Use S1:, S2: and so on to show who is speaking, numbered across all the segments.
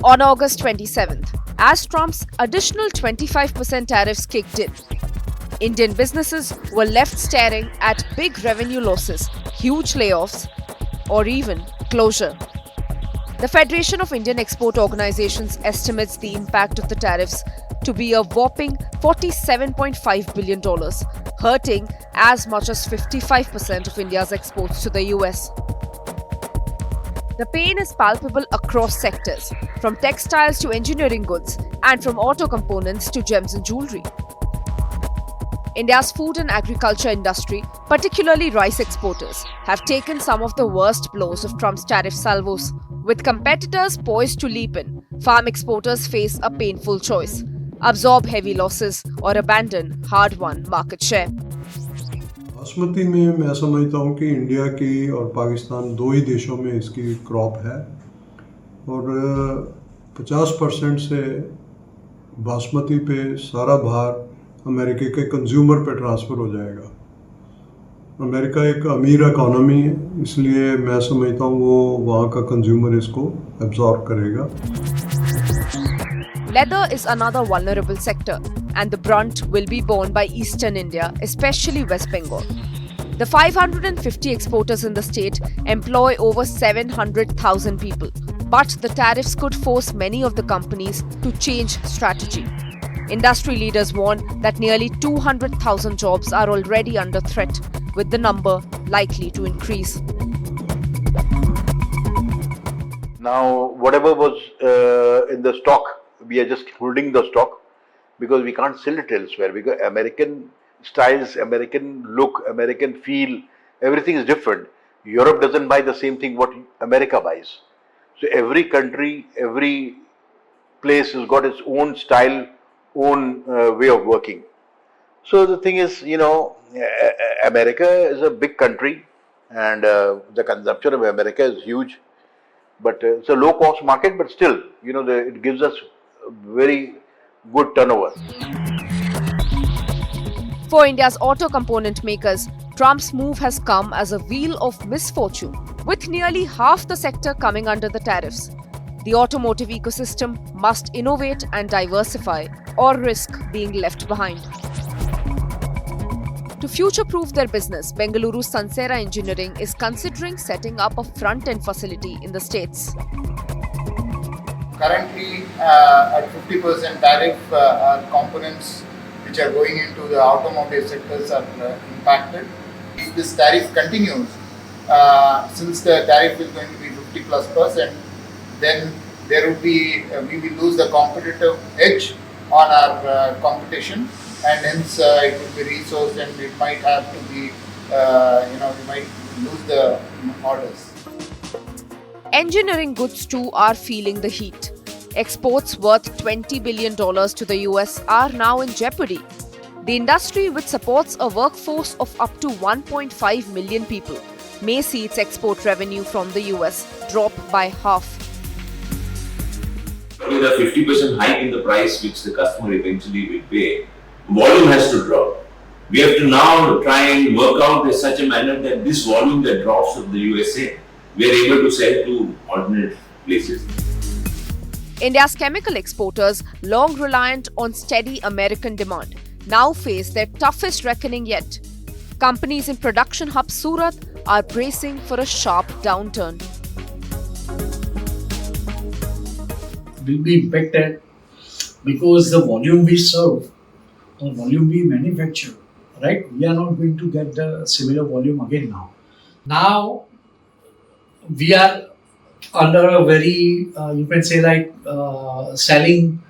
S1: On August 27th, as Trump's additional 25% tariffs kicked in, Indian businesses were left staring at big revenue losses, huge layoffs, or even closure. The Federation of Indian Export Organizations estimates the impact of the tariffs to be a whopping $47.5 billion, hurting as much as 55% of India's exports to the US. The pain is palpable across sectors, from textiles to engineering goods, and from auto components to gems and jewelry. India's food and agriculture industry, particularly rice exporters, have taken some of the worst blows of Trump's tariff salvos. With competitors poised to leap in, farm exporters face a painful choice: absorb heavy losses or abandon hard-won market share.
S2: Basmati में मैं समझता हूँ कि India की और पाकिस्तान दो ही देशों में इसकी क्रॉप है और 50% से बासमती पे सारा भार अमेरिका के कंज्यूमर पे ट्रांसफ़र हो जाएगा। अमेरिका एक अमीर इकोनॉमी है, इसलिए मैं समझता हूँ वो वहाँ का कंज्यूमर इसको एब्जॉर्ब करेगा।
S1: Leather is another vulnerable sector, and the brunt will be borne by eastern India, especially West Bengal. The 550 exporters in the state employ over 700,000 people, but the tariffs could force many of the companies to change strategy. Industry leaders warn that nearly 200,000 jobs are already under threat, with the number likely to increase.
S3: Now, whatever was in the stock, we are just holding the stock because we can't sell it elsewhere, because American styles, American look, American feel, everything is different. Europe doesn't buy the same thing what America buys. So every country, every place has got its own style, own way of working. So the thing is, America is a big country and the consumption of America is huge. But it's a low-cost market, but still, it gives us very good turnover.
S1: For India's auto component makers, Trump's move has come as a wheel of misfortune, with nearly half the sector coming under the tariffs. The automotive ecosystem must innovate and diversify, or risk being left behind. To future-proof their business, Bengaluru's Sansera Engineering is considering setting up a front-end facility in the states.
S4: Currently, at 50% tariff, our components which are going into the automotive sectors are impacted. If this tariff continues, since the tariff is going to be 50+%, then there would be we will lose the competitive edge on our competition, and hence it will be resourced, and it might have to be we might lose the orders.
S1: Engineering goods too are feeling the heat. Exports worth $20 billion to the US are now in jeopardy. The industry, which supports a workforce of up to 1.5 million people, may see its export revenue from the US drop by half.
S5: With a 50% hike in the price which the customer eventually will pay, volume has to drop. We have to now try and work out in such a manner that this volume that drops from the USA, we are able to sell to alternate places.
S1: India's chemical exporters, long reliant on steady American demand, now face their toughest reckoning yet. Companies in production hub Surat are bracing for a sharp downturn.
S6: Will be impacted because the volume we serve or volume we manufacture, right? We are not going to get the similar volume again now. Now we are under a very you can say like selling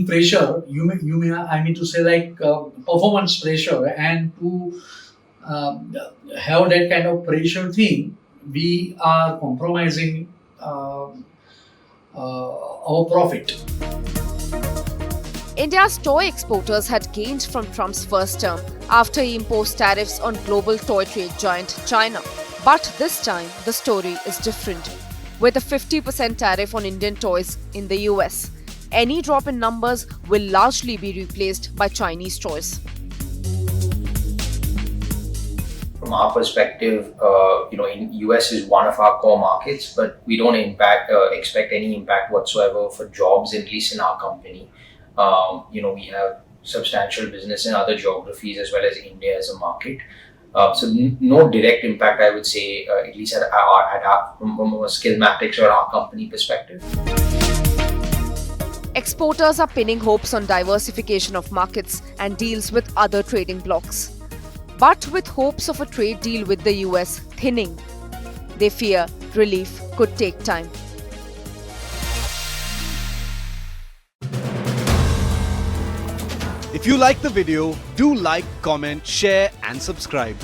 S6: pressure. You may I mean to say like performance pressure, and to have that kind of pressure thing, we are compromising our profit.
S1: India's toy exporters had gained from Trump's first term after he imposed tariffs on global toy trade giant China. But this time, the story is different. With a 50% tariff on Indian toys in the US, any drop in numbers will largely be replaced by Chinese toys.
S7: from our perspective, in US is one of our core markets, but we don't expect any impact whatsoever for jobs, at least in our company. We have substantial business in other geographies as well as India as a market. So no direct impact, I would say, at least at our from a Skillmatics or our company perspective.
S1: Exporters are pinning hopes on diversification of markets and deals with other trading blocs. But with hopes of a trade deal with the US thinning, they fear relief could take time.
S8: If you like the video, do like, comment, share and subscribe.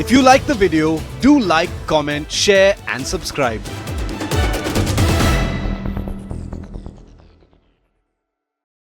S8: If you like the video, do like, comment, share and subscribe.